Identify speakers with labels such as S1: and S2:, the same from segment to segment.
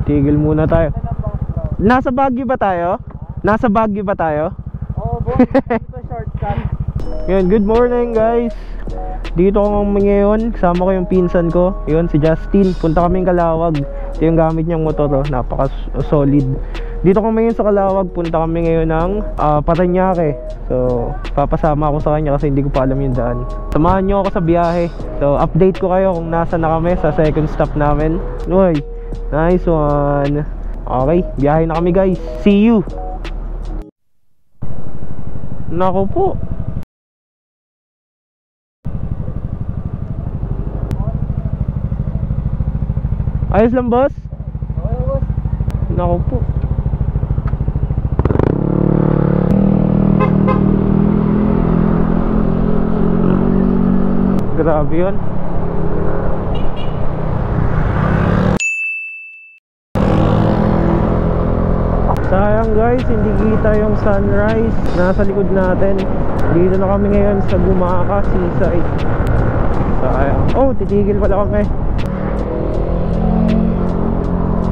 S1: Tigil muna tayo. Nasa Baguio ba tayo? Nasa Baguio ba tayo?
S2: Oo, boss. Ito shortcut.
S1: Yun, good morning guys. Dito ako ngayon, kasama ko yung pinsan ko. Yun, si Justin. Punta kaming Calawag. Ito yung gamit niyang motor, oh. Napaka solid. Dito kami ngayon sa Calawag. Punta kami ngayon ng Parañaque. So, papasama ako sa kanya kasi hindi ko pa alam yung daan. Samahan niyo ako sa biyahe. So, update ko kayo kung nasa na kami sa second stop namin. Uy, nice one. Okay, biyahe na kami guys. See you. Nako po. Ayos lang boss?
S2: Oo, boss.
S1: Nako po. Grabe yun. Sayang guys, hindi kita yung sunrise. Nasa likod natin. Dito na kami ngayon sa Gumaca Seaside. Sayang. Oh, titigil pala kami.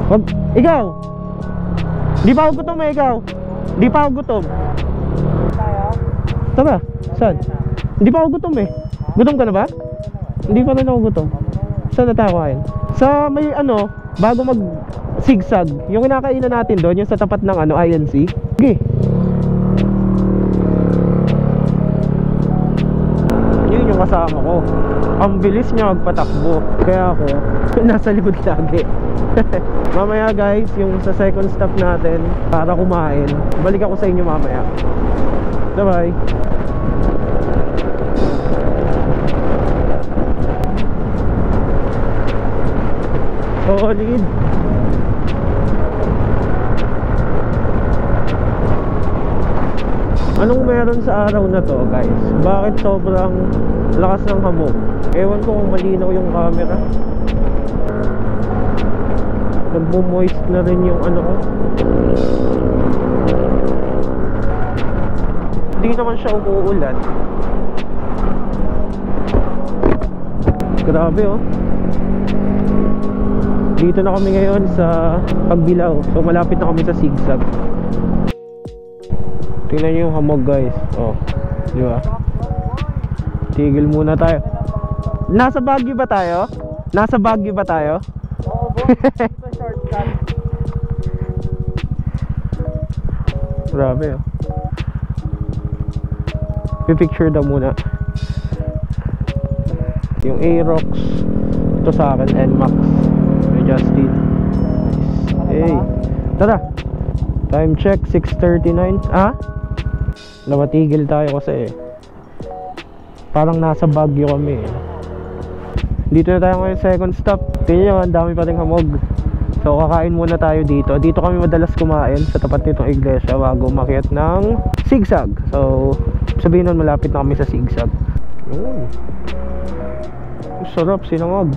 S1: Wag, ikaw. Di pa ako gutom eh, ikaw. Di pa ako gutom.
S2: Tayo?
S1: Tara, saan? Hindi pa ako gutom eh. Gutom ka na ba? Hindi pa rin ako gutom. Saan na tayo kain? Sa may ano, bago mag zigzag, yung kinakainan natin doon, yung sa tapat ng ano, INC. Okay. Yun yung kasama ko. Ang bilis niya magpatakbo. Kaya ako, nasa likod lagi. Mamaya guys, yung sa second stop natin para kumain, balik ako sa inyo mamaya. Bye bye. Solid. Anong meron sa araw na to guys? Bakit sobrang lakas ng hamog? Ewan ko kung malinaw yung camera. Nagmo-moist na rin yung ano ko. Hindi naman siya umuulan. Grabe oh. Dito na kami ngayon sa Pagbilao. So malapit na kami sa zigzag. Tingnan nyo yung hamog guys. Oh, di ba? Tigil muna tayo. Nasa Baguio ba tayo? Nasa Baguio ba tayo?
S2: Oo, boss. Ito shortcut.
S1: Grabe oh. Pipicture daw muna yung Aerox. Ito sa akin, NMAX. May Justin. Hey, tara. Time check, 6:39. Ah? Nawatigil tayo kasi parang nasa Baguio kami eh. Dito na tayo ngayon second stop. Tingnan nyo, ang dami pa rin hamog. So kakain muna tayo dito. Dito kami madalas kumain sa tapat nitong iglesia bago umakyat ng zigzag. So sabihin nun malapit na kami sa zigzag. Sarap, sinangag.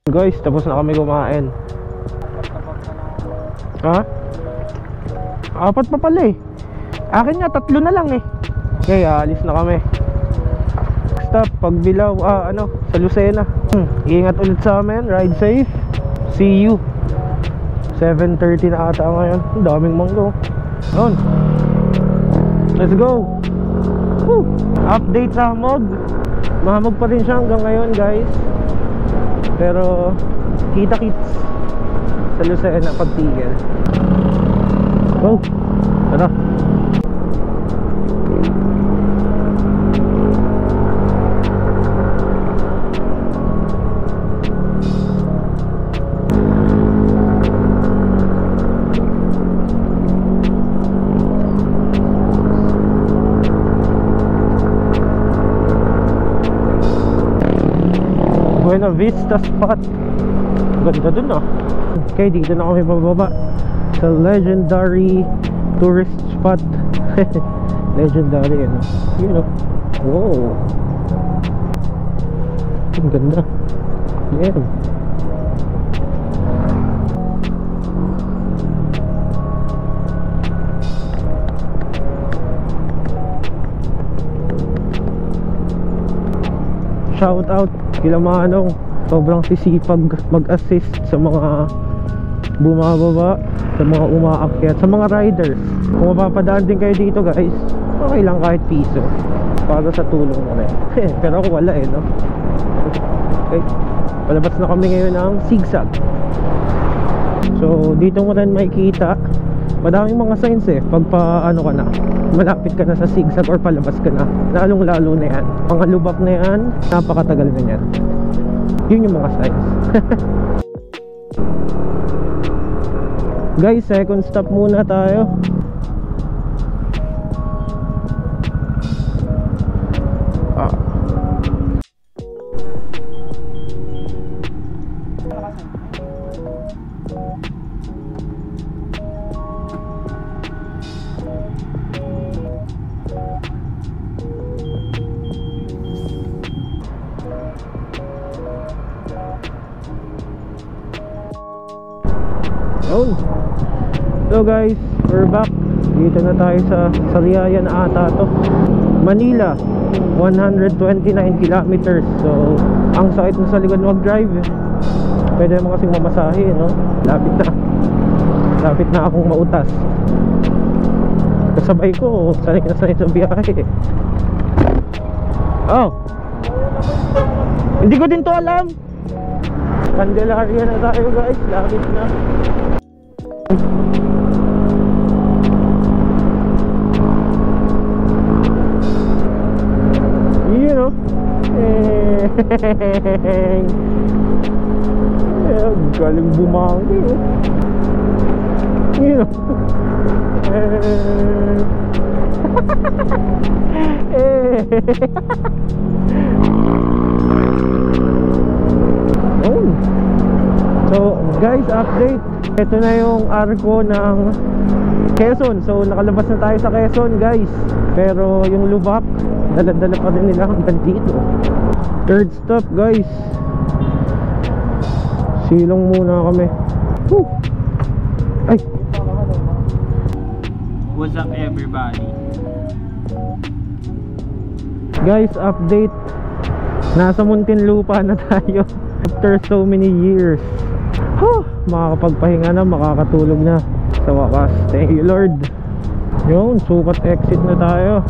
S1: Guys, tapos na kami kumain. Ha? Apat pa pala eh. Akin nga, 3 na lang eh. Okay, alis na kami. Stop, Pagbilao, sa Lucena. Ingat ulit sa amin, ride safe. See you. 7:30 na ata ngayon. Ang daming manggo. Yun. Let's go. Woo! Update sa hamog. Mahamog pa rin siya hanggang ngayon guys. Pero kita-kits sa Lucena pagtigil. Go. Tara. Buena Vista spot. Ganda dun ah. Okay, dito na kami pababa sa legendary tourist spot. Legendary ano. You know. Wow. Ang ganda. Yan. Shout out Kila Manong, sobrang sisipag mag-assist sa mga bumababa, sa mga umaakyat, sa mga riders. Kung mapapadaan din kayo dito guys, okay lang kahit piso para sa tulong mo rin. Pero ako wala no. Okay, palabas na kami ngayon ng Sigsag. So dito mo rin makikita madaming mga signs pag ano ka na, malapit ka na sa Sigsag or palabas ka na. Lalong lalo na yan, mga lubak na yan, napakatagal na yan. Yun yung mga signs. Guys, second stop muna tayo. So guys, we're back. Dito na tayo sa Sariaya na ata to, Manila. 129 kilometers. So ang sakit na sa likod mag-drive Pwede naman kasing mamasahe no? Lapit na akong mautas. Kasabay ko, sanay na sanay sa biyahe. Oh, hindi ko din to alam. Candelaria na tayo guys, lapit na. You know, galing bumangi you know. So guys, update. Ito na yung arko ng Quezon. So nakalabas na tayo sa Quezon guys. Pero yung lubak, dala-dala pa rin nila hanggang dito. Third stop guys. Silong muna kami. Woo! Ay!
S2: What's up everybody?
S1: Guys, update. Nasa Muntinlupa na tayo. After so many years. Makakapagpahinga na, makakatulog na sa wakas. Thank you Lord. Yun, sukat exit na tayo.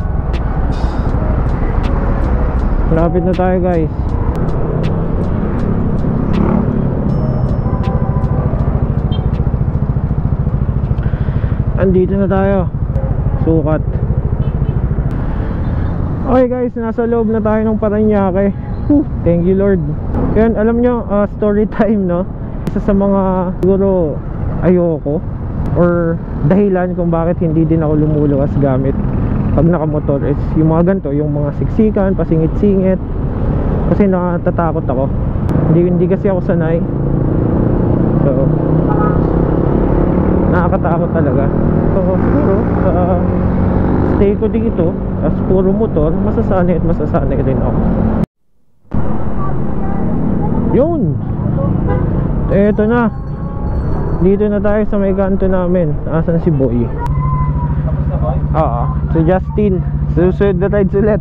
S1: Lapit na tayo guys. Andito na tayo. Sukat. Okay guys, nasa loob na tayo ng Parañaque. Thank you Lord. Yan, alam nyo, story time no. Isa sa mga siguro ayoko or dahilan kung bakit hindi din ako lumuluwas gamit pag nakamotor is yung mga ganito, yung mga siksikan, pasingit-singit. Kasi natatakot ako. Hindi kasi ako sanay. So nakakatakot talaga. So siguro stay ko dito as puro motor, masasanay at masasanay rin ako. Yun, eto na. Dito na tayo sa may kanto namin. Asan si Boy?
S2: Tapos na boy?
S1: Oo, si Justin. Susunod na rides ulit.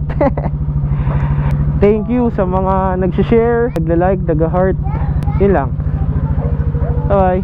S1: Thank you sa mga nag-share, nagla-like, nag-heart. Yun lang. Bye.